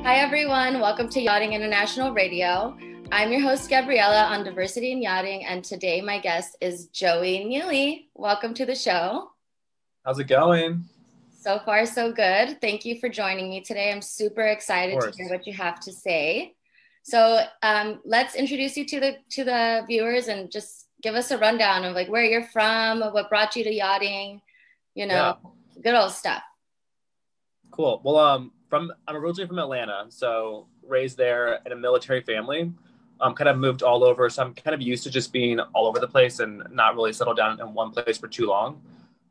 Hi, everyone. Welcome to Yachting International Radio. I'm your host, Gabriella, on Diversity in Yachting, and today my guest is Joey Neely. Welcome to the show. How's it going? So far, so good. Thank you for joining me today. I'm super excited to hear what you have to say. So let's introduce you to the viewers and just give us a rundown of like where you're from, what brought you to yachting, good old stuff. Cool. Well, I'm originally from Atlanta, so raised there in a military family. Kind of moved all over, so I'm kind of used to just being all over the place and not really settled down in one place for too long.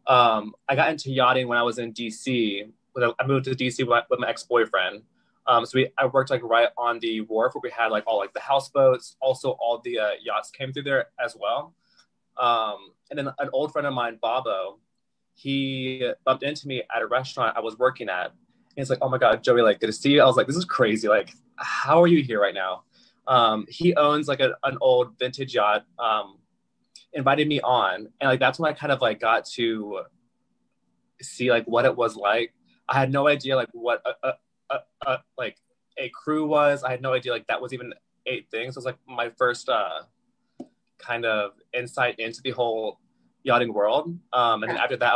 I got into yachting when I was in DC. I moved to DC with my ex-boyfriend. I worked like right on the wharf where we had like all like the houseboats. Also, all the yachts came through there as well. And then an old friend of mine, Bobo, he bumped into me at a restaurant I was working at. And he's like, "Oh my God, Joey, like, good to see you." I was like, "This is crazy. Like, how are you here right now?" He owns like an old vintage yacht, invited me on. And like, that's when I kind of like got to see like what it was like. I had no idea like what like a crew was. I had no idea like that was even a thing. So it was like my first kind of insight into the whole yachting world. And then after that,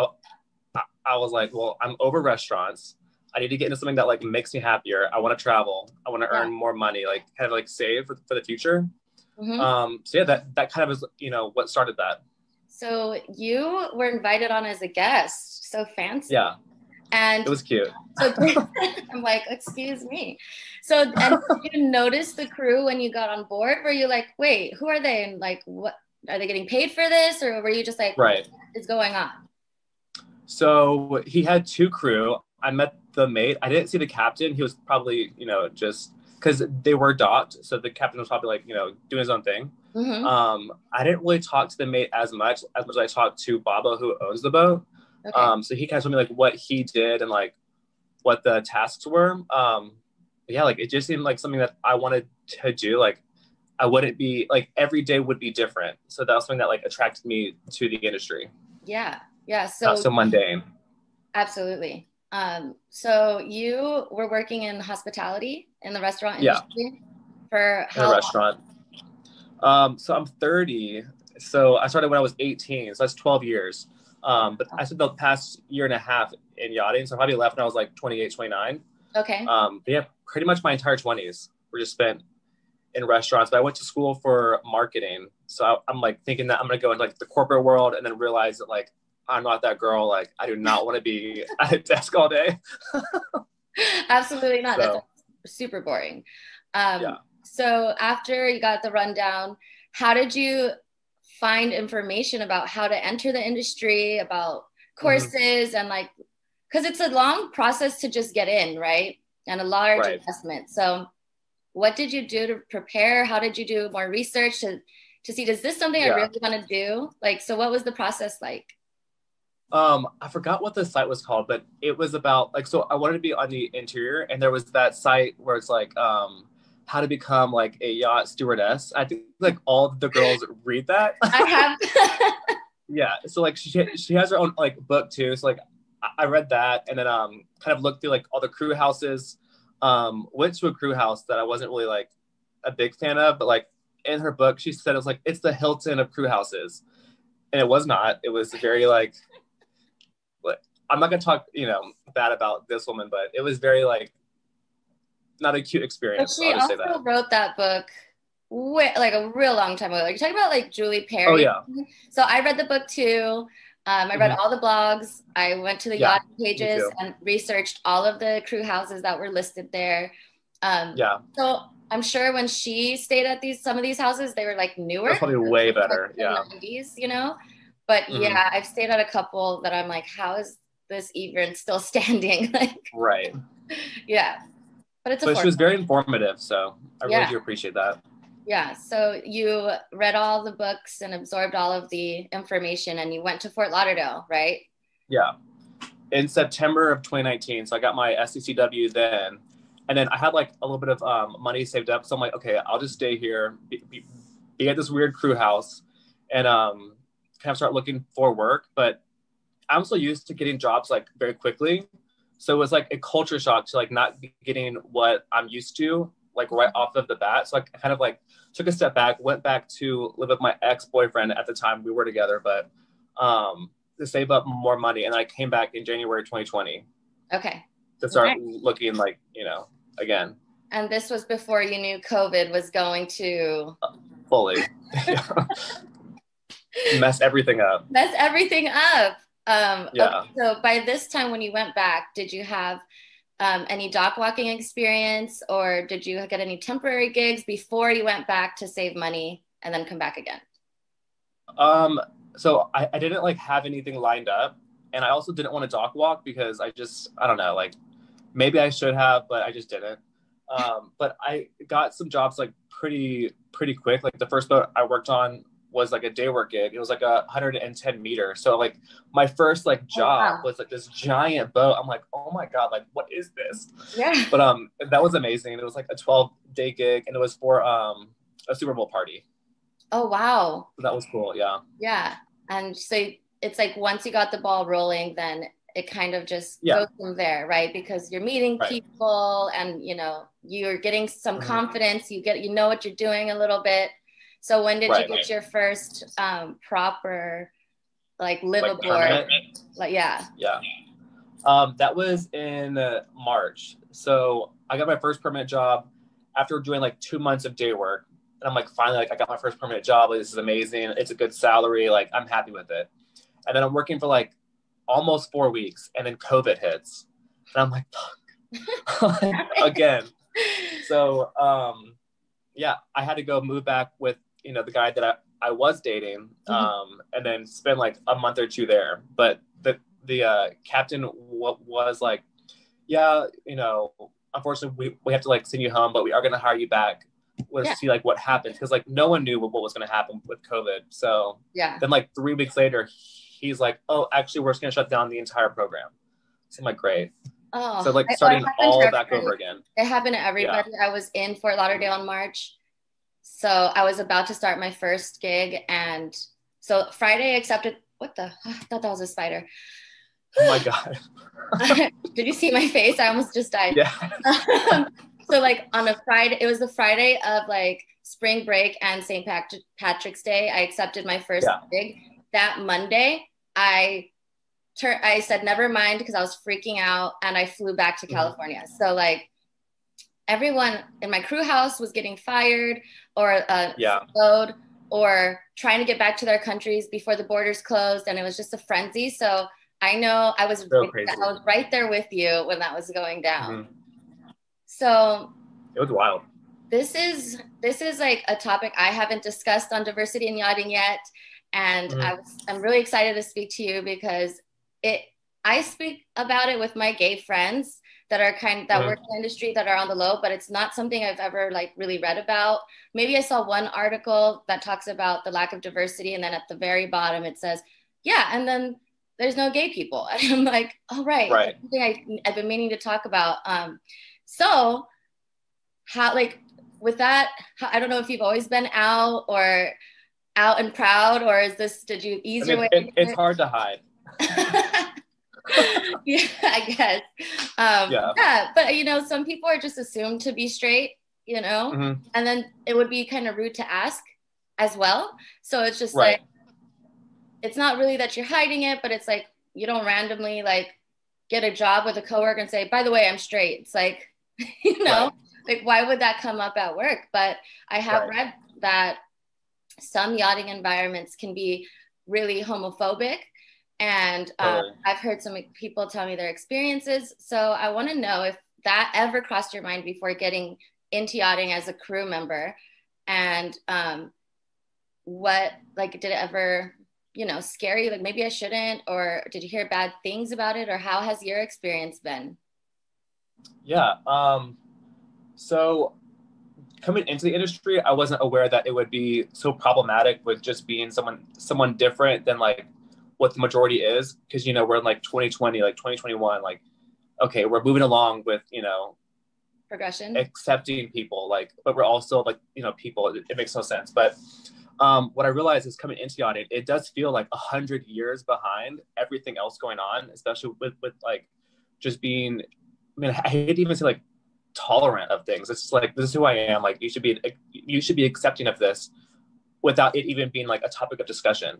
I was like, well, I'm over restaurants. I need to get into something that like makes me happier. I want to travel. I want to earn more money, like kind of like save for the future. Mm-hmm. So yeah, that kind of is, what started that. So you were invited on as a guest. So fancy. Yeah. And it was cute. So I'm like, excuse me. So, and did you notice the crew when you got on board? Were you like, wait, who are they? And like, what are they getting paid for this? Or were you just like, right, what is going on? So he had two crew. I met the mate. I didn't see the captain. He was probably, just because they were docked. So the captain was probably like, doing his own thing. Mm-hmm. I didn't really talk to the mate as much as I talked to Baba, who owns the boat. Okay. So he kind of told me like what he did and like what the tasks were. Yeah, like it just seemed like something that I wanted to do. Like I wouldn't be like every day would be different. So that was something that like attracted me to the industry. Yeah. So not so mundane. Absolutely. So you were working in hospitality in the restaurant industry for how in a restaurant. So I'm 30. So I started when I was 18. So that's 12 years. But I spent the past year and a half in yachting. So I probably left when I was like 28, 29. Okay. But yeah, pretty much my entire 20s were just spent in restaurants. But I went to school for marketing. So I'm like thinking that I'm going to go into like the corporate world and then realize that like, I'm not that girl. Like I do not want to be at a desk all day. Absolutely not. So, that's super boring. So after you got the rundown, how did you find information about how to enter the industry, about courses and like, because it's a long process to just get in, right? And a large investment. So what did you do to prepare? How did you do more research to see, is this something I really want to do? Like, so what was the process like? I forgot what the site was called, but it was about like, so I wanted to be on the interior and there was that site where it's like, how to become like a yacht stewardess. I think like all the girls read that. I have. Yeah. So like she has her own like book too. So like I read that and then kind of looked through like all the crew houses. Went to a crew house that I wasn't really like a big fan of, but like in her book, she said it was like, it's the Hilton of crew houses. And it was not. It was very like, I'm not going to talk, bad about this woman, but it was very like, not a cute experience. But she also wrote that book like a real long time ago. Like you're talking about like Julie Perry. Oh yeah. So I read the book too. I read all the blogs. I went to the yacht pages and researched all of the crew houses that were listed there. So I'm sure when she stayed at some of these houses, they were like newer. That's probably way better. Like 90s, But yeah, I've stayed at a couple that I'm like, how is this even still standing? Like, right. Yeah. But she was very informative, so I really do appreciate that. Yeah, so you read all the books and absorbed all of the information and you went to Fort Lauderdale, right? Yeah, in September of 2019. So I got my SCCW then. And then I had like a little bit of money saved up. So I'm like, okay, I'll just stay here, be at this weird crew house and kind of start looking for work. But I'm so used to getting jobs like very quickly. So it was like a culture shock to like not getting what I'm used to, like right off of the bat. So I kind of like took a step back, went back to live with my ex-boyfriend at the time we were together, but to save up more money. And I came back in January 2020. Okay. To start looking like, you know, again. And this was before you knew COVID was going to fully mess everything up. Mess everything up. Yeah. Okay, so by this time when you went back, did you have any dock walking experience, or did you get any temporary gigs before you went back to save money and then come back again? So I didn't like have anything lined up, and I also didn't want to dock walk because I don't know, like maybe I should have, but I just didn't. But I got some jobs like pretty quick. Like the first boat I worked on was like a day work gig. It was like 110 meter. So like my first like job was like this giant boat. I'm like, oh my God, like what is this? Yeah. But that was amazing. It was like a 12-day gig, and it was for a Super Bowl party. Oh wow. So that was cool. Yeah. Yeah. And so it's like once you got the ball rolling, then it kind of just goes from there, right? Because you're meeting people, and you know, you're getting some confidence, you know what you're doing a little bit. So when did you get your first proper like livable that was in March. So I got my first permanent job after doing like 2 months of day work, and I'm like, finally, like I got my first permanent job. Like, this is amazing, it's a good salary, like I'm happy with it. And then I'm working for like almost 4 weeks, and then COVID hits, and I'm like, fuck. Again. So I had to go move back with, you know, the guy that I was dating, and then spend like a month or two there. But the captain was like, yeah, you know, unfortunately we have to like send you home, but we are going to hire you back. Let's see like what happens, because like no one knew what was going to happen with COVID. So then like 3 weeks later, he's like, oh, actually we're just going to shut down the entire program. So I'm like, great. Oh, so like starting all back over again. It happened to everybody. I was in Fort Lauderdale in March. So I was about to start my first gig, and so Friday I accepted. I thought that was a spider. Oh my God. Did you see my face? I almost just died. Yeah. So like on a Friday, it was the Friday of like spring break and St. Patrick's Day. I accepted my first gig. That Monday, I said never mind, because I was freaking out, and I flew back to California. So like everyone in my crew house was getting fired or furloughed or trying to get back to their countries before the borders closed, and it was just a frenzy. So I know I was right there with you when that was going down. So it was wild. This is like a topic I haven't discussed on diversity in yachting yet, and I'm really excited to speak to you because I speak about it with my gay friends that are that work in the industry that are on the low, but it's not something I've ever like really read about. Maybe I saw one article that talks about the lack of diversity, and then at the very bottom it says, and then there's no gay people. And I'm like, oh, right. That's something I've been meaning to talk about. So how, like with that, I don't know if you've always been out and proud, or did you ease your way? It's hard to hide. Yeah, I guess. But you know, some people are just assumed to be straight, you know, and then it would be kind of rude to ask as well. So it's just like, it's not really that you're hiding it, but it's like you don't randomly like get a job with a coworker and say, by the way, I'm straight. It's like, you know, like why would that come up at work? But I have read that some yachting environments can be really homophobic. And I've heard some people tell me their experiences. So I want to know if that ever crossed your mind before getting into yachting as a crew member, and what, like, did it ever, you know, scare you? Like maybe I shouldn't, or did you hear bad things about it, or how has your experience been? Yeah. So coming into the industry, I wasn't aware that it would be so problematic with just being someone different than like what the majority is, because, you know, we're in like 2020, like 2021, like, okay, we're moving along with, you know, progression, accepting people, like, but we're also like, you know, people, it makes no sense. But what I realized is coming into yachting, it does feel like 100 years behind everything else going on, especially with like just being, I mean, I hate to even say like tolerant of things. It's just like, this is who I am. Like, you should be accepting of this without it even being like a topic of discussion.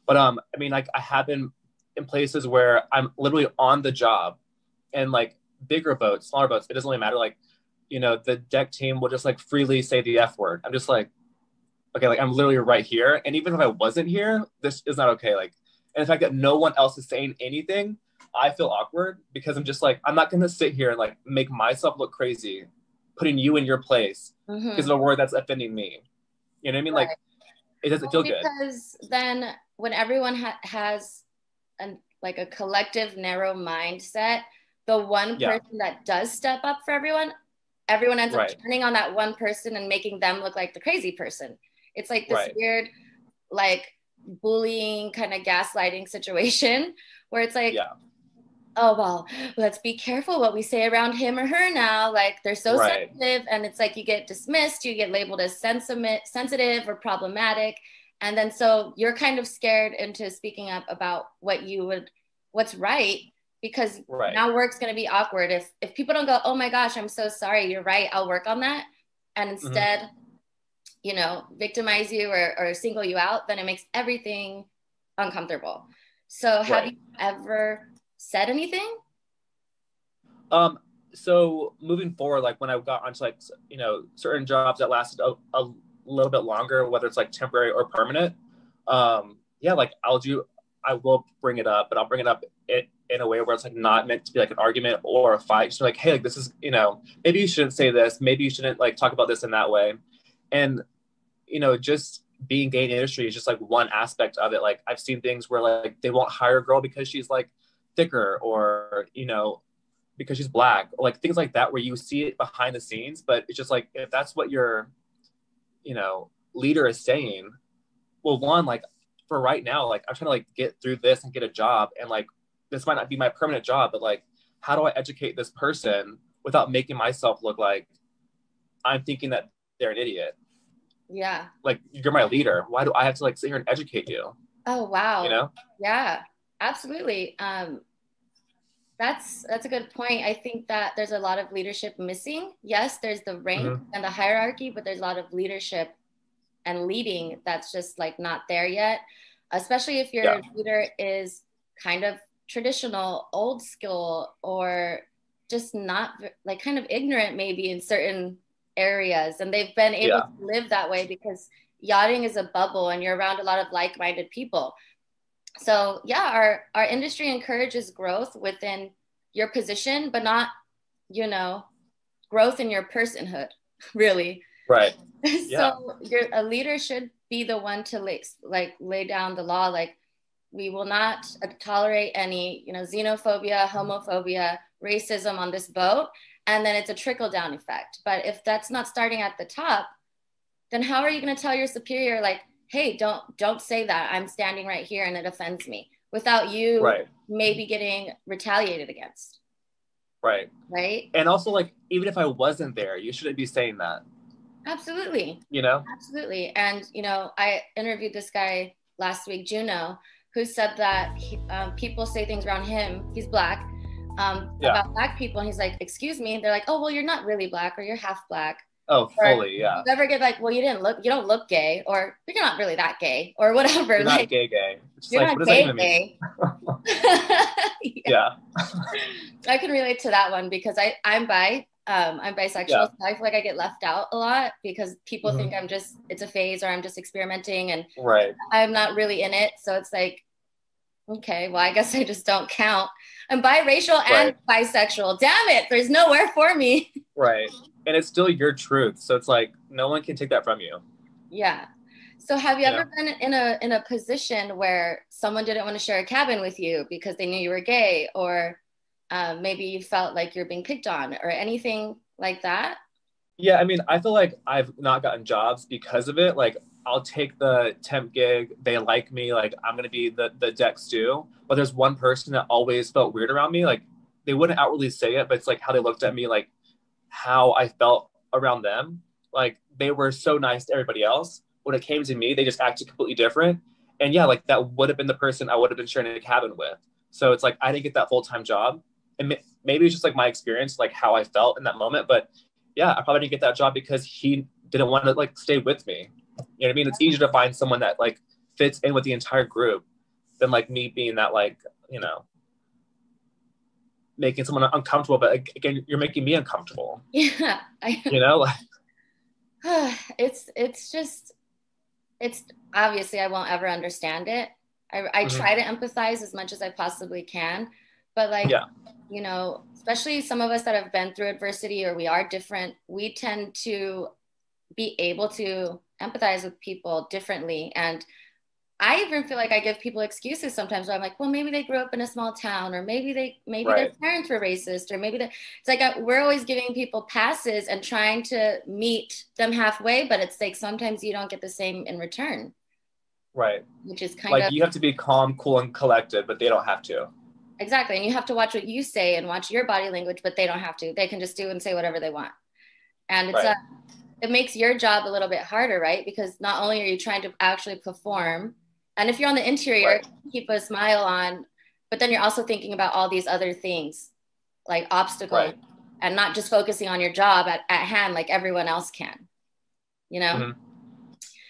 But I mean, like, I have been in places where I'm literally on the job, and like bigger boats, smaller boats, it doesn't really matter. Like, you know, the deck team will just like freely say the F word. I'm just like, okay, like, I'm literally right here. And even if I wasn't here, this is not okay. Like, and the fact that no one else is saying anything, I feel awkward, because I'm just like, I'm not going to sit here and like make myself look crazy, putting you in your place because of a word that's offending me. You know what I mean? Right. Like, it doesn't feel good. Because then when everyone has like a collective narrow mindset, the one person that does step up for everyone ends up turning on that one person and making them look like the crazy person. It's like this weird, like, bullying kind of gaslighting situation where it's like, oh, well, let's be careful what we say around him or her now. Like, they're so sensitive, and it's like you get dismissed, you get labeled as sensitive or problematic. And then so you're kind of scared into speaking up about what's right, because now work's going to be awkward. If people don't go, oh my gosh, I'm so sorry, you're right, I'll work on that, and instead, you know, victimize you or single you out, then it makes everything uncomfortable. So have you ever said anything? So moving forward, like when I got onto like, you know, certain jobs that lasted a little bit longer, whether it's like temporary or permanent, like I will bring it up, but I'll bring it up in a way where it's like not meant to be like an argument or a fight. Just like, hey, like, this is, you know, maybe you shouldn't say this, maybe you shouldn't like talk about this in that way. And, you know, just being gay in the industry is just like one aspect of it. Like, I've seen things where like they won't hire a girl because she's like thicker, or, you know, because she's black, or like things like that, where you see it behind the scenes. But it's just like, if that's what your, you know, leader is saying, well, one, like, for right now, like, I'm trying to like get through this and get a job, and like, this might not be my permanent job, but like, how do I educate this person without making myself look like I'm thinking that they're an idiot? Yeah. Like, you're my leader. Why do I have to like sit here and educate you? Oh, wow. You know? Yeah, absolutely. That's a good point. I think that there's a lot of leadership missing. Yes, there's the rank and the hierarchy, but there's a lot of leadership and leading that's just like not there yet, especially if your leader is kind of traditional, old school, or just not like kind of ignorant maybe in certain areas, and they've been able to live that way because yachting is a bubble and you're around a lot of like-minded people. So our industry encourages growth within your position, but not, you know, growth in your personhood, really. Right. So a leader should be the one to lay down the law. Like, we will not tolerate any, you know, xenophobia, homophobia, racism on this boat. And then it's a trickle down effect. But if that's not starting at the top, then how are you going to tell your superior, like, hey, don't say that, I'm standing right here and it offends me, without you maybe getting retaliated against? Right. And also, like, even if I wasn't there, you shouldn't be saying that. Absolutely. You know? Absolutely. And, you know, I interviewed this guy last week, Juno, who said that people say things around him, he's black, about black people, and he's like, excuse me, they're like, oh, well, you're not really black, or you're half black. Oh, fully, You never get like, well, you don't look gay, or you're not really that gay, or whatever. You're like, not gay. You're like, not gay. I can relate to that one because I'm bisexual, so I feel like I get left out a lot because people think it's a phase, or I'm just experimenting, and I'm not really in it. So it's like, okay, well, I guess I just don't count. I'm biracial and bisexual. Damn it, there's nowhere for me. Right. And it's still your truth. So it's like, no one can take that from you. Yeah. So have you ever been in a position where someone didn't want to share a cabin with you because they knew you were gay, or maybe you felt like you're being picked on, or anything like that? Yeah, I mean, I feel like I've not gotten jobs because of it. Like, I'll take the temp gig. They like me. Like, I'm going to be the deck stew. But there's one person that always felt weird around me. Like, they wouldn't outwardly say it, but it's like how they looked at me, like how I felt around them. Like, they were so nice to everybody else. When it came to me, they just acted completely different. And yeah, like, that would have been the person I would have been sharing a cabin with. So it's like, I didn't get that full-time job. and maybe it's just like my experience, like how I felt in that moment. But yeah, I probably didn't get that job because he didn't want to like stay with me. You know what I mean? It's easier to find someone that like fits in with the entire group than like me being that like, you know, making someone uncomfortable. But again, you're making me uncomfortable. Yeah. You know? It's just, it's obviously I won't ever understand it. I try to empathize as much as I possibly can, but like, yeah. you know, especially some of us that have been through adversity or we are different, we tend to be able to empathize with people differently. And I even feel like I give people excuses sometimes where I'm like, well, maybe they grew up in a small town, or maybe their parents were racist, or maybe it's like we're always giving people passes and trying to meet them halfway, but it's like sometimes you don't get the same in return. Right. Which is kind like of, you have to be calm, cool, and collected, but they don't have to. Exactly. And you have to watch what you say and watch your body language, but they don't have to. They can just do and say whatever they want. And it's it makes your job a little bit harder, right? Because not only are you trying to actually perform, and if you're on the interior, keep a smile on, but then you're also thinking about all these other things like obstacles and not just focusing on your job at hand like everyone else can, you know?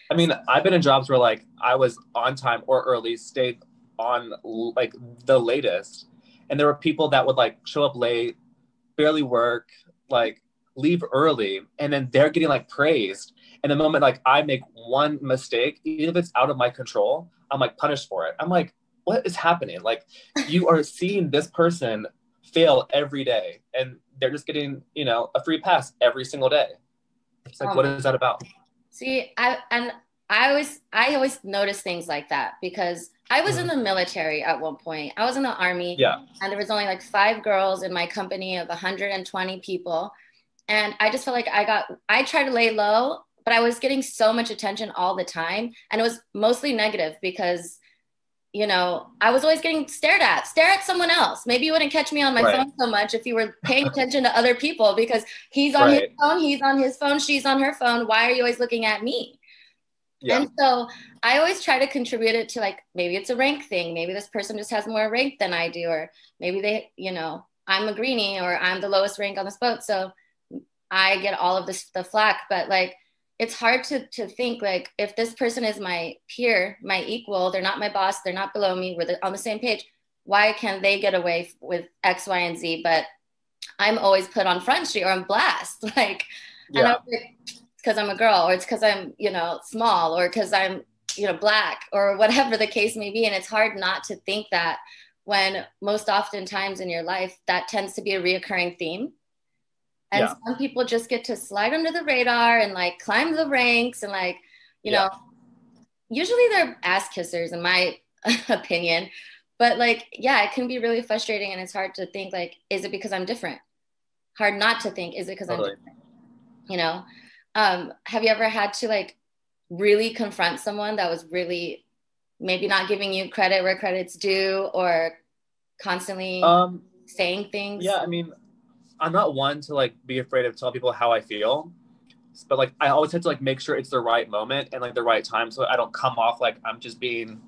I mean, I've been in jobs where like I was on time or early, stayed on like the latest, and there were people that would like show up late, barely work, like leave early, and then they're getting like praised. And the moment like I make one mistake, even if it's out of my control, I'm like punished for it. I'm like, what is happening? Like you are seeing this person fail every day and they're just getting, you know, a free pass every single day. It's like, what is that about? See, I always notice things like that because I was in the military at one point. I was in the Army, and there was only like 5 girls in my company of 120 people. And I just felt like I tried to lay low, but I was getting so much attention all the time. And it was mostly negative because, you know, I was always getting stared at. Stare at someone else. Maybe you wouldn't catch me on my phone so much if you were paying attention to other people because he's on his phone, he's on his phone, she's on her phone. Why are you always looking at me? And so I always try to contribute it to like, maybe it's a rank thing. Maybe this person just has more rank than I do. Or maybe they, you know, I'm a greenie or I'm the lowest rank on this boat. So I get all of the flack, but like, it's hard to think like, if this person is my peer, my equal, they're not my boss, they're not below me, we're on the same page. Why can they get away with X, Y, and Z? But I'm always put on Front Street or I'm blast. Like, and I'm like, because I'm a girl, or it's because I'm, you know, small, or because I'm, you know, black, or whatever the case may be. And it's hard not to think that when most oftentimes in your life, that tends to be a reoccurring theme. And some people just get to slide under the radar and like climb the ranks and like, you know, usually they're ass kissers in my opinion. But like, yeah, it can be really frustrating and it's hard to think like, is it because I'm different? Hard not to think, is it because I'm different? You know? Have you ever had to like really confront someone that was really maybe not giving you credit where credit's due or constantly saying things? Yeah, I mean, I'm not one to like be afraid of telling people how I feel, but like I always have to like make sure it's the right moment and like the right time so I don't come off like I'm just being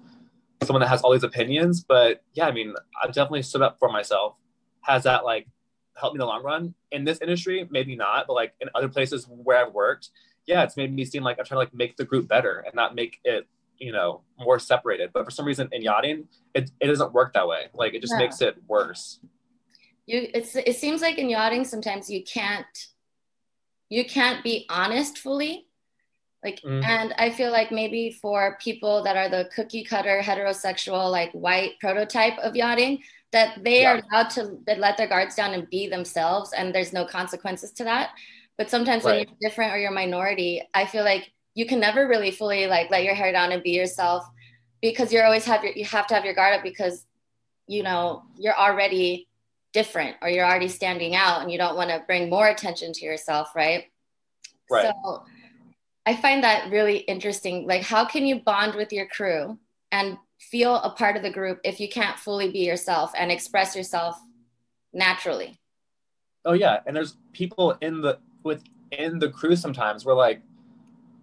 someone that has all these opinions. But yeah, I mean, I've definitely stood up for myself. Has that like helped me in the long run? In this industry, maybe not, but like in other places where I've worked, yeah, it's made me seem like I'm trying to like make the group better and not make it, you know, more separated. But for some reason in yachting, it doesn't work that way. Like it just makes it worse. It seems like in yachting sometimes you can't be honest fully, like and I feel like maybe for people that are the cookie cutter heterosexual like white prototype of yachting, that they are allowed to let their guards down and be themselves and there's no consequences to that. But sometimes when you're different or you're a minority, I feel like you can never really fully like let your hair down and be yourself because you have to have your guard up because, you know, you're already different or you're already standing out and you don't want to bring more attention to yourself, right? So I find that really interesting. Like, how can you bond with your crew and feel a part of the group if you can't fully be yourself and express yourself naturally? Oh yeah, and there's people within the crew sometimes where like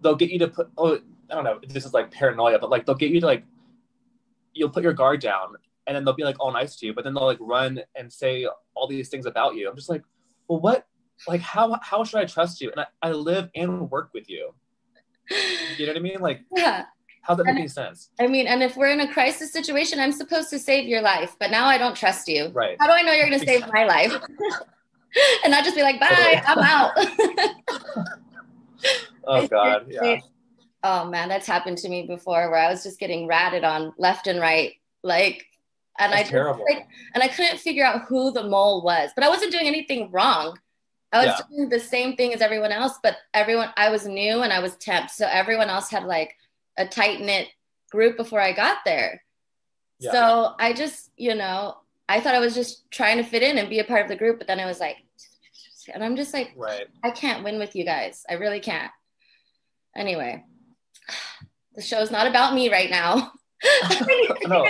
they'll get you to put, I don't know, this is like paranoia, but like they'll get you to like, you'll put your guard down and then they'll be like all nice to you, but then they'll like run and say all these things about you. I'm just like, well, what? Like, how should I trust you? And I live and work with you. You know what I mean? Like, yeah. How's that make any sense? I mean, and if we're in a crisis situation, I'm supposed to save your life, but now I don't trust you. Right. How do I know you're going to save my life? And not just be like, bye, totally. I'm out. Oh God, yeah. Oh man, that's happened to me before, where I was just getting ratted on left and right, like, and that's terrible. Like, and I couldn't figure out who the mole was, but I wasn't doing anything wrong. I was doing the same thing as everyone else, but I was new and I was temp, so everyone else had like a tight-knit group before I got there. Yeah. So I just, I thought I was just trying to fit in and be a part of the group, but then it was like, and I'm just like, right. I can't win with you guys. I really can't. Anyway, the show's not about me right now. No,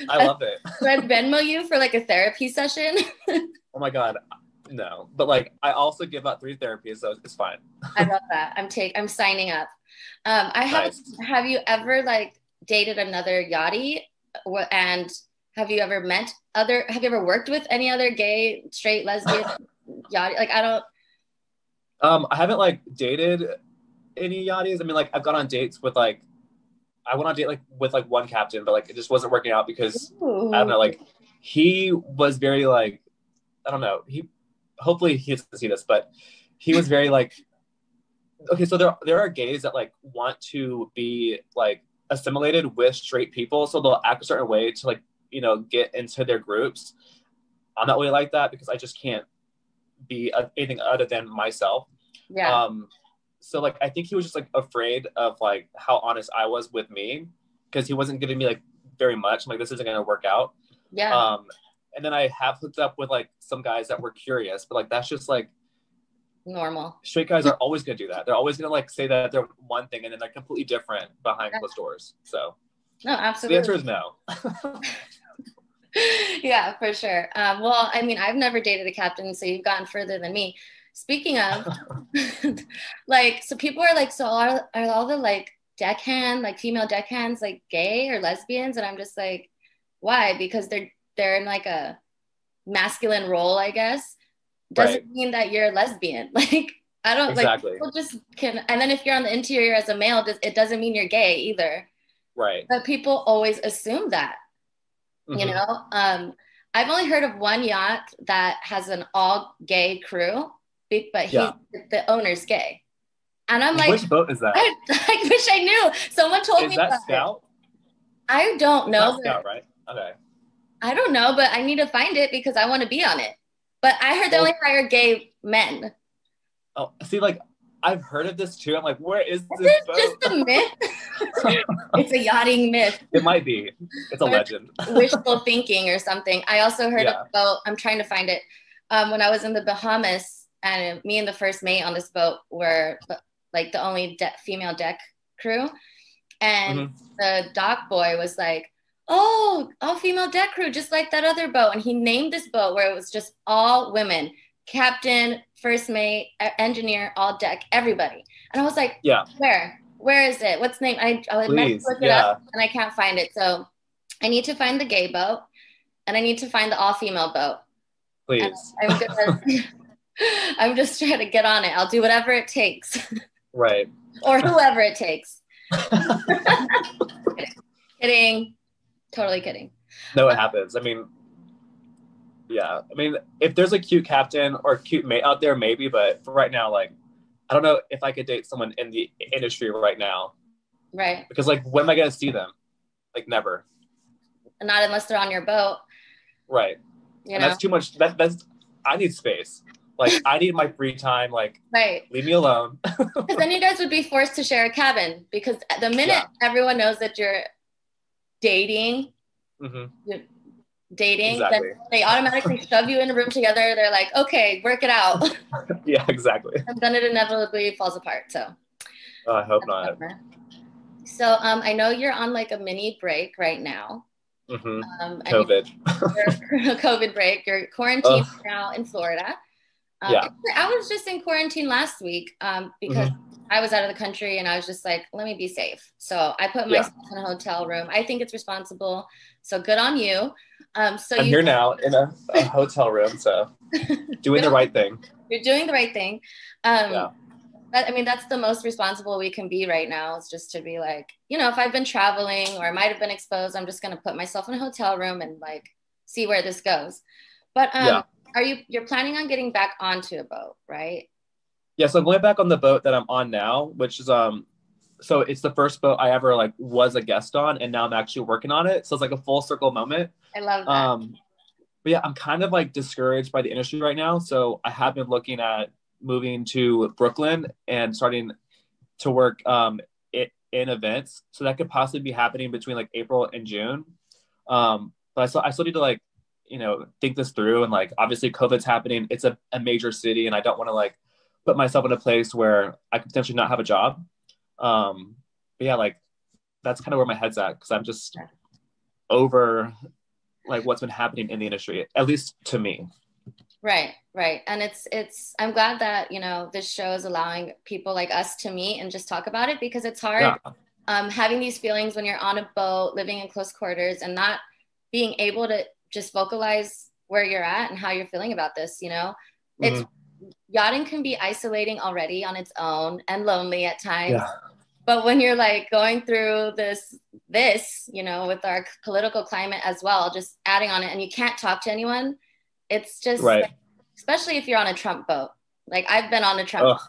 I love it. Should I Venmo you for like a therapy session? Oh my God. No, but like I also give out 3 therapies, so it's fine. I love that. I'm signing up. Have you ever like dated another yachty, and have you ever worked with any other gay, straight, lesbian yachty? Like I haven't like dated any yachties. I mean, like I've gone on dates with like, I went on date like with like one captain, but like it just wasn't working out because I don't know, like he was very like, I don't know, hopefully he doesn't see this, but he was very like, okay, so there are gays that like want to be like assimilated with straight people, so they'll act a certain way to like, get into their groups. I'm not really like that because I just can't be anything other than myself. Yeah. So like I think he was just like afraid of like how honest I was with me, because he wasn't giving me like very much. I'm like, this isn't gonna work out. Yeah. And then I have hooked up with like some guys that were curious, but like that's just like normal. Straight guys are always gonna do that. They're always gonna like say that they're one thing and then they're completely different behind closed doors. So no, absolutely. The answer is no. Yeah, for sure. Well, I mean, I've never dated a captain, so you've gotten further than me. Speaking of, like, so people are like, so are all the like deckhand, like female deckhands, like gay or lesbians? And I'm just like, why? Because they're in like a masculine role, I guess. Doesn't mean that you're a lesbian. Like, I don't exactly. Like, people just can. And then if you're on the interior as a male, it doesn't mean you're gay either. Right. But people always assume that. Mm-hmm. I've only heard of one yacht that has an all gay crew, but the owner's gay. And I'm like, which boat is that? I wish I knew. Someone told me. Is that Scout? I don't know. It's not Scout, right? Okay. I don't know, but I need to find it because I want to be on it. But I heard they only hire gay men. Oh, see, like I've heard of this too. I'm like, where is this boat? Just a myth? It's a yachting myth. It might be. It's a legend. Wishful thinking or something. I also heard of a boat. I'm trying to find it. When I was in the Bahamas, and me and the first mate on this boat were like the only female deck crew. And the dock boy was like, oh, all female deck crew, just like that other boat. And he named this boat where it was just all women. Captain, first mate, engineer, all deck, everybody. And I was like, where is it? What's the name? I meant to look it up and I can't find it. So I need to find the gay boat and I need to find the all-female boat. Please. I'm just trying to get on it. I'll do whatever it takes. Right. Or whoever it takes. Kidding. Totally kidding. No, it happens. I mean, if there's a cute captain or cute mate out there, maybe, but for right now, like, I don't know if I could date someone in the industry right now. Right. Because, like, when am I going to see them? Like, never. Not unless they're on your boat. Right. And that's too much. That's I need space. Like, I need my free time. Like, leave me alone. Because then you guys would be forced to share a cabin. Because the minute everyone knows that you're dating, then they automatically shove you in a room together. They're like, okay, work it out. Yeah, exactly. And then it inevitably falls apart. So I hope not. So I know you're on like a mini break right now. COVID. COVID break. You're quarantined now in Florida. Yeah. I was just in quarantine last week because I was out of the country and I was just like, let me be safe. So I put myself in a hotel room. I think it's responsible. So good on you. So I'm here now in a hotel room, so doing the right thing. You're doing the right thing. I mean, that's the most responsible we can be right now, is just to be like, you know, if I've been traveling or I might have been exposed, I'm just going to put myself in a hotel room and like see where this goes. But you're planning on getting back onto a boat, right? Yeah, so I'm going back on the boat that I'm on now, which is so it's the first boat I ever like was a guest on, and now I'm actually working on it. So it's like a full circle moment. I love that. But yeah, I'm kind of like discouraged by the industry right now. So I have been looking at moving to Brooklyn and starting to work in events. So that could possibly be happening between like April and June. But I still need to like, you know, think this through. And like, obviously COVID's happening. It's a major city, and I don't want to like put myself in a place where I could potentially not have a job. But yeah, like that's kind of where my head's at, because I'm just over like what's been happening in the industry, at least to me. Right. And it's I'm glad that, you know, this show is allowing people like us to meet and just talk about it, because it's hard having these feelings when you're on a boat, living in close quarters, and not being able to just vocalize where you're at and how you're feeling about this, you know. It's yachting can be isolating already on its own and lonely at times. But when you're like going through this, you know, with our political climate as well, just adding on it, and you can't talk to anyone, it's just, like, especially if you're on a Trump boat. Like I've been on a Trump boat.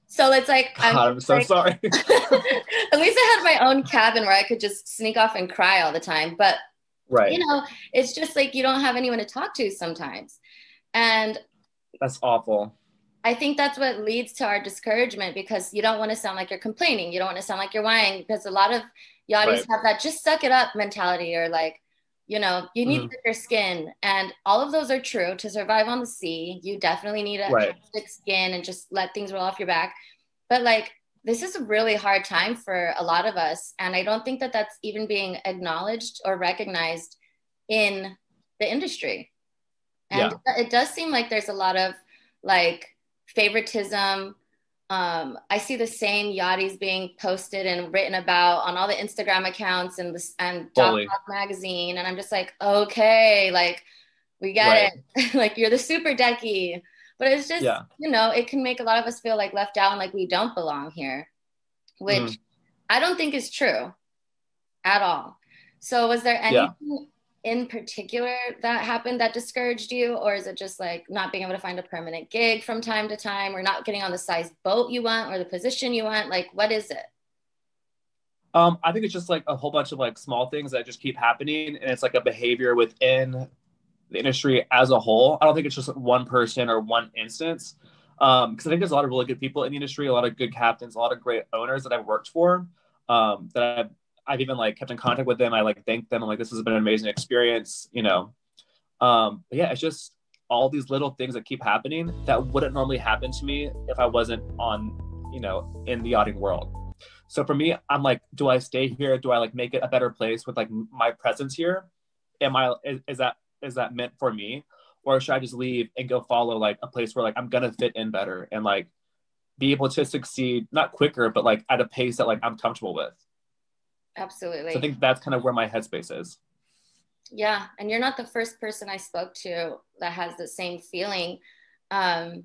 So it's like, I'm so sorry. At least I had my own cabin where I could just sneak off and cry all the time. But, you know, it's just like you don't have anyone to talk to sometimes. And that's awful. I think that's what leads to our discouragement, because you don't want to sound like you're complaining. You don't want to sound like you're whining, because a lot of yachties have that just suck it up mentality, or like, you know, you need thicker skin. And all of those are true. To survive on the sea, you definitely need a thick skin and just let things roll off your back. But like, this is a really hard time for a lot of us. And I don't think that that's even being acknowledged or recognized in the industry. And it does seem like there's a lot of like favoritism. I see the same yachties being posted and written about on all the Instagram accounts and Dog magazine, and I'm just like, okay, like we get it. Like you're the super decky, but it's just you know, it can make a lot of us feel like left out and like we don't belong here, which I don't think is true at all. So was there anything in particular that happened that discouraged you, or is it just like not being able to find a permanent gig from time to time, or not getting on the size boat you want or the position you want? Like, what is it? I think it's just like a whole bunch of like small things that just keep happening, and it's like a behavior within the industry as a whole. I don't think it's just one person or one instance, because I think there's a lot of really good people in the industry, a lot of good captains, a lot of great owners that I've worked for, that I've even like kept in contact with them. I like thank them. I'm like, this has been an amazing experience, you know? But yeah, it's just all these little things that keep happening that wouldn't normally happen to me if I wasn't on, you know, in the yachting world. So for me, I'm like, do I stay here? Do I like make it a better place with like my presence here? Is that meant for me? Or should I just leave and go follow like a place where like I'm gonna fit in better and like be able to succeed, not quicker, but like at a pace that like I'm comfortable with? Absolutely. So I think that's kind of where my headspace is. Yeah. And you're not the first person I spoke to that has the same feeling. I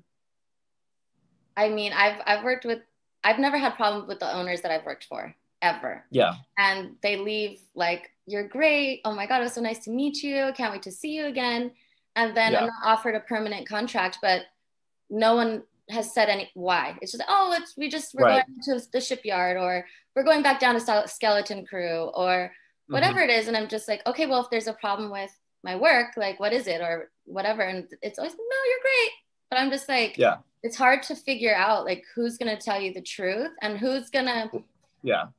mean, I've never had problems with the owners that I've worked for, ever. Yeah. And they leave like, you're great. Oh my God, it was so nice to meet you. Can't wait to see you again. And then I'm not offered a permanent contract, but no one has said why. It's just, oh, we're going to the shipyard, or we're going back down to skeleton crew, or whatever it is. And I'm just like, okay, well, if there's a problem with my work, like, what is it, or whatever. And it's always, no, you're great. But I'm just like, it's hard to figure out like who's going to tell you the truth and who's going to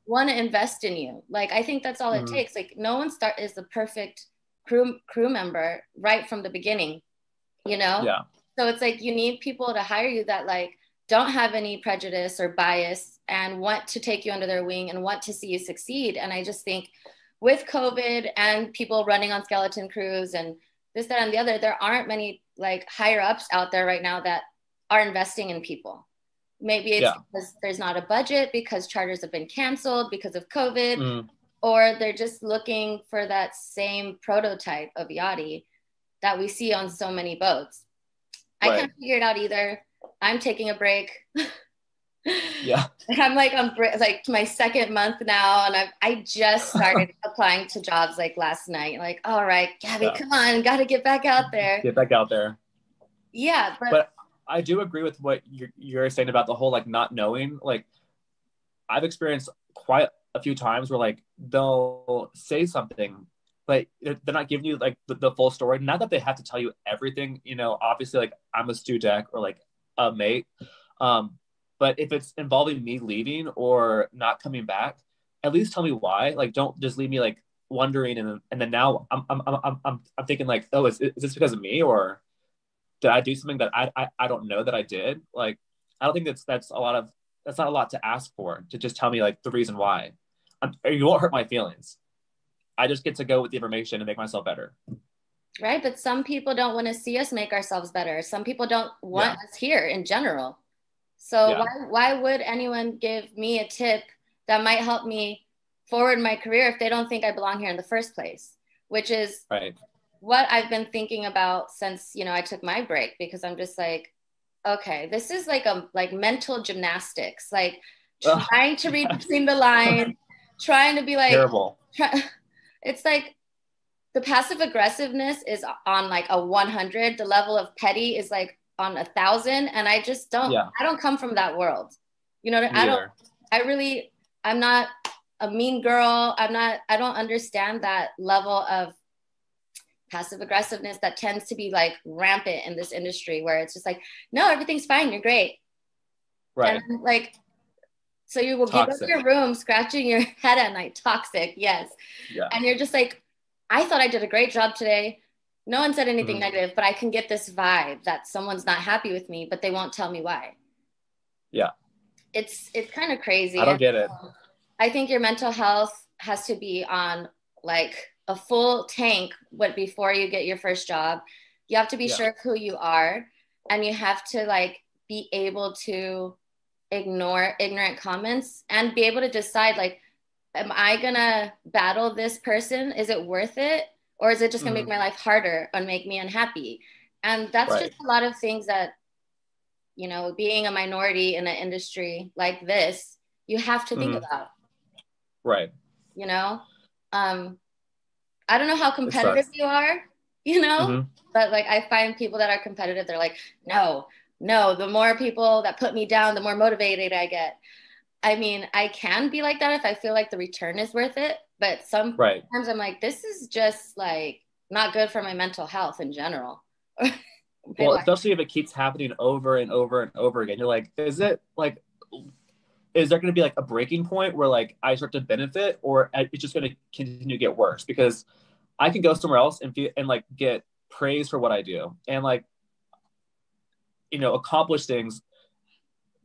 want to invest in you. Like, I think that's all it takes. Like, no one is the perfect crew member right from the beginning, you know? Yeah. So it's like, you need people to hire you that like don't have any prejudice or bias and want to take you under their wing and want to see you succeed. And I just think with COVID and people running on skeleton crews and this, that, and the other, there aren't many like higher ups out there right now that are investing in people. Maybe it's because there's not a budget, because charters have been canceled because of COVID, or they're just looking for that same prototype of yachty that we see on so many boats. I can't figure it out either. I'm taking a break. Yeah. I'm like on like my second month now, and I just started applying to jobs like last night. Like, all right, Gabby, come on, got to get back out there. Get back out there. Yeah, but I do agree with what you're saying about the whole like not knowing. Like, I've experienced quite a few times where like they'll say something, but they're not giving you like the full story. Not that they have to tell you everything, you know. Obviously, like I'm a stew deck or like a mate. But if it's involving me leaving or not coming back, at least tell me why. Like, don't just leave me like wondering, and then now I'm thinking like, oh, is this because of me, or did I do something that I don't know that I did? Like, I don't think that's not a lot to ask for, to just tell me like the reason why. You won't hurt my feelings. I just get to go with the information and make myself better. Right, but some people don't want to see us make ourselves better. Some people don't want us here in general. So why would anyone give me a tip that might help me forward my career if they don't think I belong here in the first place? Which is what I've been thinking about since, you know, I took my break, because I'm just like, okay, this is like mental gymnastics, like trying to read between the lines, trying to be like, terrible. It's like the passive aggressiveness is on like a 100. The level of petty is like on 1,000. And I just don't, I don't come from that world. You know, I'm not a mean girl. I don't understand that level of passive aggressiveness that tends to be like rampant in this industry, where it's just like, no, everything's fine. You're great. Right. And like, so you will go to your room scratching your head at night. Toxic. Yes. Yeah. And you're just like, I thought I did a great job today. No one said anything negative, but I can get this vibe that someone's not happy with me, but they won't tell me why. Yeah. It's kind of crazy. I don't get it. I think your mental health has to be on like a full tank before you get your first job. You have to be sure of who you are, and you have to like be able to ignore ignorant comments and be able to decide, like, am I gonna battle this person? Is it worth it? Or is it just gonna make my life harder and make me unhappy? And that's just a lot of things that, you know, being a minority in an industry like this, you have to think about. Right. You know? I don't know how competitive you are, you know? But like, I find people that are competitive, they're like, no, the more people that put me down, the more motivated I get. I mean, I can be like that if I feel like the return is worth it. But sometimes I'm like, this is just like not good for my mental health in general. Well, especially if it keeps happening over and over and over again. You're like, is there going to be like a breaking point where like I start to benefit, or it's just going to continue to get worse? Because I can go somewhere else and like get praise for what I do, and like, you know, accomplish things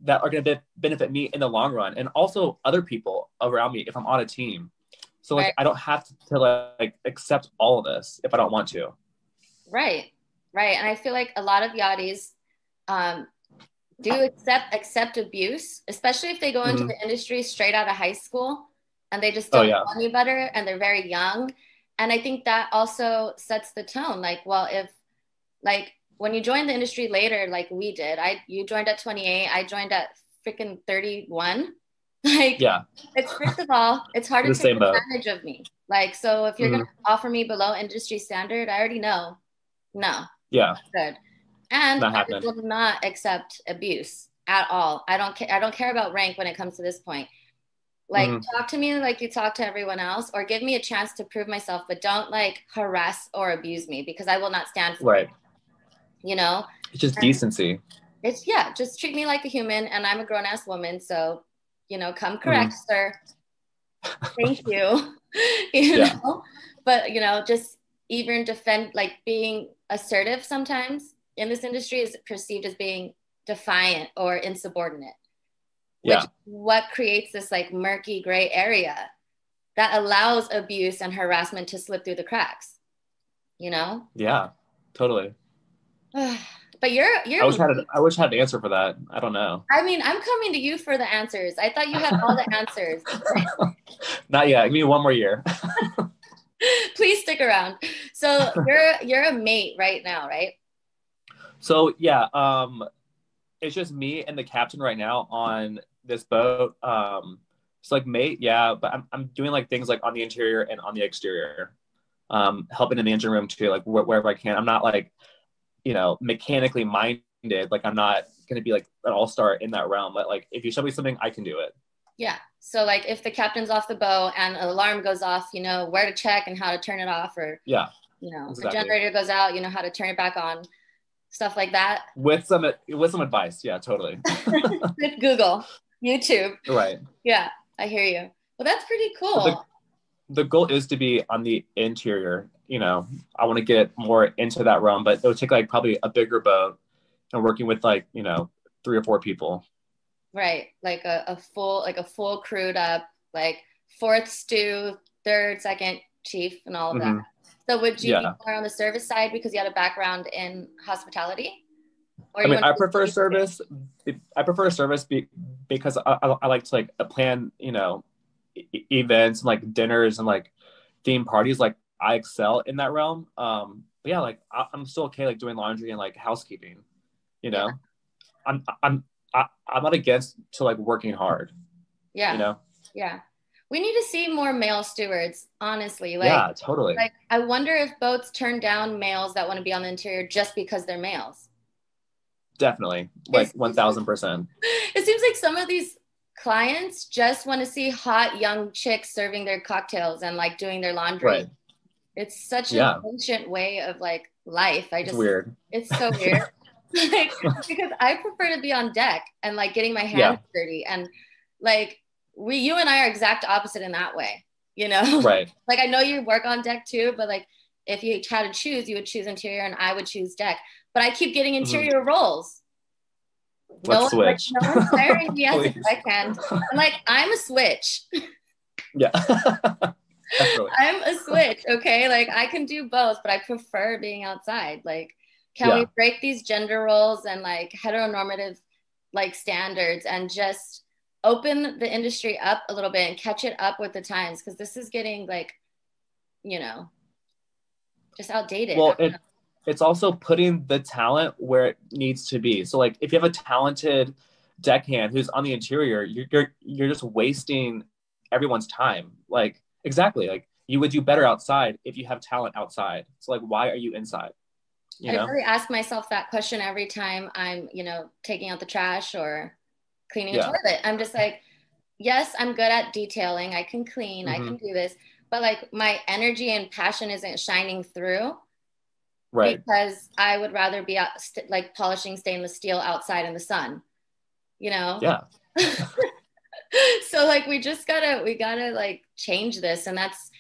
that are going to benefit me in the long run, and also other people around me if I'm on a team. So like, I don't have to like accept all of this if I don't want to. Right. And I feel like a lot of yachties do accept abuse, especially if they go into the industry straight out of high school and they just don't know any better and they're very young. And I think that also sets the tone. Like, well, if like when you join the industry later, like we did, you joined at 28, I joined at freaking 31. Like, it's, first of all, it's hard to take advantage of me. Like, so if you're going to offer me below industry standard, I already know, no. Yeah. Good. And I will not accept abuse at all. I don't care about rank when it comes to this point. Like, talk to me like you talk to everyone else, or give me a chance to prove myself, but don't like harass or abuse me, because I will not stand for it. You know? It's just decency. It's just treat me like a human, and I'm a grown ass woman. So, you know, come correct, sir. Thank you. You know? But, you know, just even defend, like being assertive sometimes in this industry is perceived as being defiant or insubordinate, which what creates this like murky gray area that allows abuse and harassment to slip through the cracks, you know? Yeah, totally. But you're I wish I had an answer for that. I don't know. I mean, I'm coming to you for the answers. I thought you had all the answers. Not yet. Give me one more year. Please stick around. So you're a mate right now, right? So yeah, it's just me and the captain right now on this boat. It's like mate, yeah, but I'm doing like things like on the interior and on the exterior, helping in the engine room too, like wherever I can. I'm not like, mechanically minded. Like I'm not gonna be like an all-star in that realm. But like if you show me something, I can do it. Yeah. So like if the captain's off the boat and an alarm goes off, you know where to check and how to turn it off, or Exactly. the generator goes out, you know how to turn it back on, stuff like that. With some advice, yeah, totally. With Google, YouTube. Right. Yeah, I hear you. Well, that's pretty cool. So the goal is to be on the interior. I want to get more into that realm, but it would take like probably a bigger boat and working with like 3 or 4 people. Right, like a full crewed up, like 4th stew, 3rd, 2nd chief, and all of that. So would you be more on the service side because you had a background in hospitality? Or I prefer service. I prefer service because I like to like plan, events and like dinners and like theme parties. Like I excel in that realm. But yeah, like I'm still okay like doing laundry and like housekeeping. I'm not against to like working hard. Yeah. Yeah. We need to see more male stewards, honestly. Like, yeah, totally. Like I wonder if boats turn down males that want to be on the interior just because they're males. Definitely, like 1,000%. It seems like some of these clients just want to see hot young chicks serving their cocktails and like doing their laundry. Right. It's such an ancient way of like life. It's weird. It's so weird. Like, because I prefer to be on deck and like getting my hands dirty, and like you and I are exact opposite in that way, Right. Like I know you work on deck too, but like if you had to choose, you would choose interior and I would choose deck, but I keep getting interior roles. Let's switch. No one's hiring me as a deckhand. I'm like, I'm a switch. Yeah. Definitely. I'm a switch, okay? Like I can do both, but I prefer being outside. Like, can we break these gender roles and like heteronormative like standards and just open the industry up a little bit and catch it up with the times? Because this is getting like, just outdated. Well, it's also putting the talent where it needs to be. So like if you have a talented deckhand who's on the interior, you're just wasting everyone's time. Like exactly, like you would do better outside if you have talent outside. So like why are you inside? I really ask myself that question every time I'm, taking out the trash or cleaning a toilet. I'm just like, yes, I'm good at detailing. I can clean, I can do this, but like my energy and passion isn't shining through. Right. Because I would rather be like polishing stainless steel outside in the sun, Yeah. So like we gotta like change this, and that's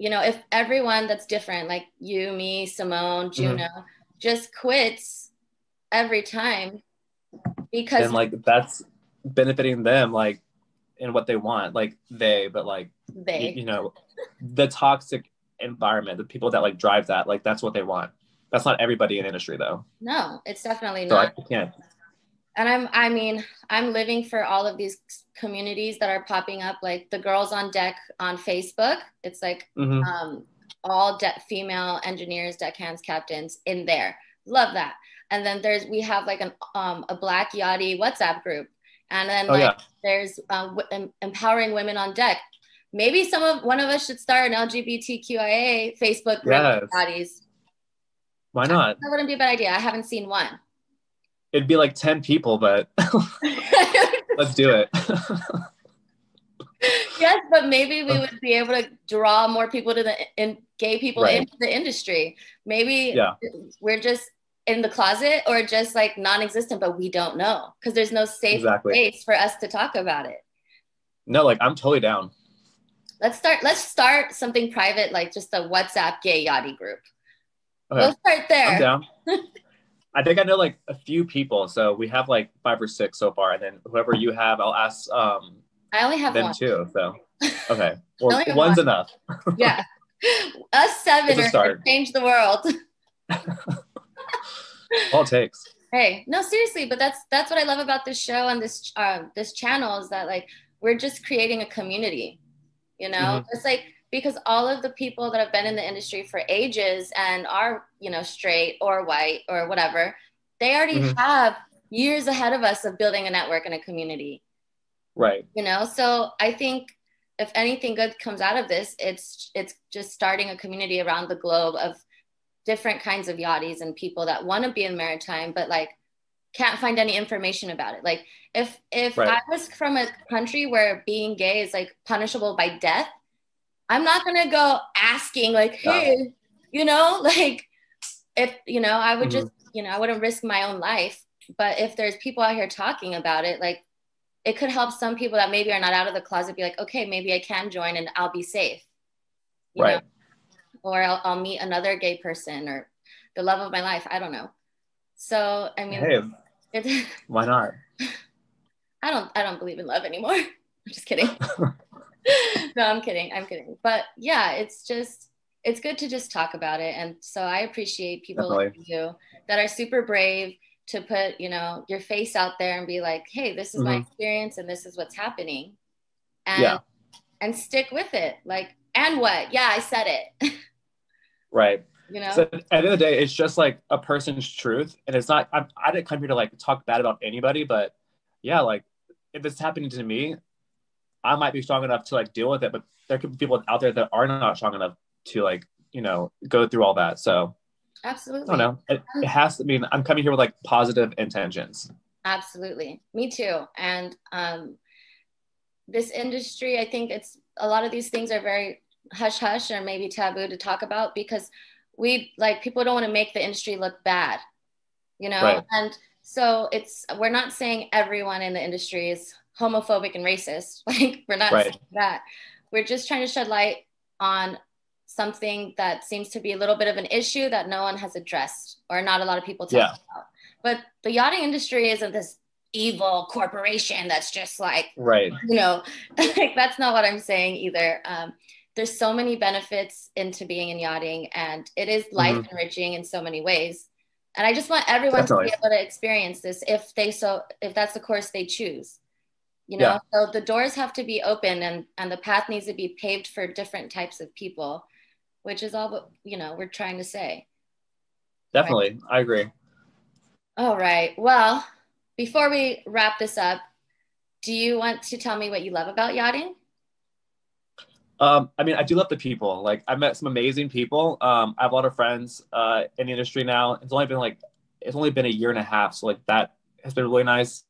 if everyone that's different, like you, me, Simone, Juno, just quits every time because and like that's benefiting them like in what they want, like but like they the toxic environment, the people that like drive that, like that's what they want. That's not everybody in industry though. No, it's definitely not. So I can't. And I'm living for all of these communities that are popping up, like the Girls on Deck on Facebook. It's like all female engineers, deckhands, captains in there. Love that. And then we have like a Black Yachty WhatsApp group. And then there's empowering women on deck. Maybe one of us should start an LGBTQIA Facebook group. Yachties. Why not? That wouldn't be a bad idea. I haven't seen one. It'd be like 10 people, but let's do it. Yes, but maybe we would be able to draw more people to gay people into the industry. Maybe we're just in the closet or just like non-existent, but we don't know because there's no safe space for us to talk about it. No, like I'm totally down. Let's start something private, like just a WhatsApp gay yachty group. Okay. We'll start there. I'm down. I think I know like a few people, so we have like 5 or 6 so far, and then whoever you have, I'll ask. I only have them one too. So okay, well, one's enough. Yeah, us 7 are going to change the world. All it takes. Hey, no, seriously, but that's what I love about this show and this channel is that like we're just creating a community, you know? It's like because all of the people that have been in the industry for ages and are, you know, straight or white or whatever, they already have years ahead of us of building a network and a community. Right. You know, so I think if anything good comes out of this, it's just starting a community around the globe of different kinds of yachties and people that want to be in maritime, but like can't find any information about it. Like if I was from a country where being gay is like punishable by death, I'm not going to go asking like, hey, you know, like if, you know, I would just, you know, I wouldn't risk my own life. But if there's people out here talking about it, like it could help some people that maybe are not out of the closet be like, okay, maybe I can join and I'll be safe. You know? Or I'll meet another gay person or the love of my life. I don't know. So, I mean, hey, why not? I don't believe in love anymore. I'm just kidding. No, I'm kidding. But yeah, it's good to just talk about it. And so I appreciate people like you that are super brave to put, you know, your face out there and be like, hey, this is my experience and this is what's happening. And stick with it. Like, and what? Yeah, I said it. Right. You know, so at the end of the day, it's just like a person's truth. And it's not, I didn't come here to like talk bad about anybody, but yeah, like if it's happening to me, I might be strong enough to like deal with it, but there could be people out there that are not strong enough to like, you know, go through all that. So absolutely. I don't know. It has to mean I'm coming here with like positive intentions. Absolutely. Me too. And this industry, I think it's a lot of these things are very hush hush or maybe taboo to talk about because we like people don't want to make the industry look bad, you know? And so we're not saying everyone in the industry is homophobic and racist. Like we're not saying that. We're just trying to shed light on something that seems to be a little bit of an issue that no one has addressed or not a lot of people talk about. But the yachting industry isn't this evil corporation that's just like, you know, like, that's not what I'm saying either. There's so many benefits into being in yachting and it is life enriching in so many ways. And I just want everyone to be able to experience this if that's the course they choose, you know? So the doors have to be open and the path needs to be paved for different types of people, which is all what, you know, we're trying to say. Definitely. Right? I agree. All right. Well, before we wrap this up, do you want to tell me what you love about yachting? I mean, I do love the people. Like, I've met some amazing people. I have a lot of friends in the industry now. It's only been a year and a half, so like that has been really nice.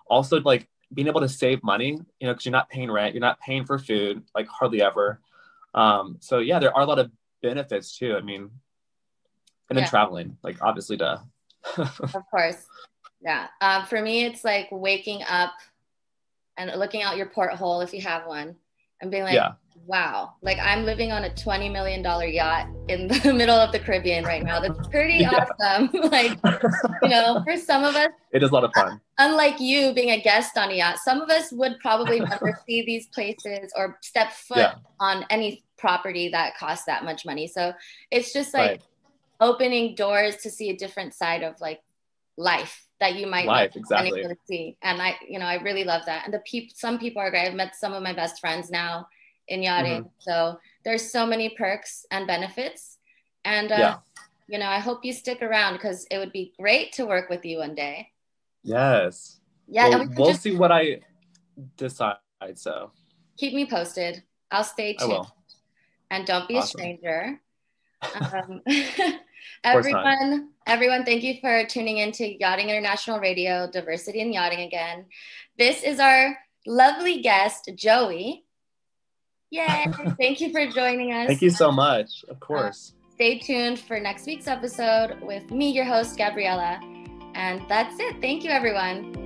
Also, like being able to save money, you know, because you're not paying rent, you're not paying for food, like hardly ever. So yeah, there are a lot of benefits too. I mean, and then traveling, like obviously, duh. Of course, yeah. For me, it's like waking up and looking out your porthole if you have one, and being like, wow, like I'm living on a $20 million yacht in the middle of the Caribbean right now. That's pretty awesome. Like, you know, for some of us, it is a lot of fun. Unlike you being a guest on a yacht, some of us would probably never see these places or step foot on any property that costs that much money. So it's just like opening doors to see a different side of like life that you might not see. And I really love that. And some people are great. I've met some of my best friends now in yachting. So there's so many perks and benefits. And, you know, I hope you stick around because it would be great to work with you one day. Yes. Yeah. Well, we'll see what I decide. So keep me posted. I'll stay tuned. I will. And don't be a stranger. Everyone, thank you for tuning in to Yachting International Radio, Diversity in Yachting again. This is our lovely guest, Joey. Yay! Thank you for joining us. Thank you so much. Of course. Stay tuned for next week's episode with me, your host, Gabriella. And that's it. Thank you, everyone.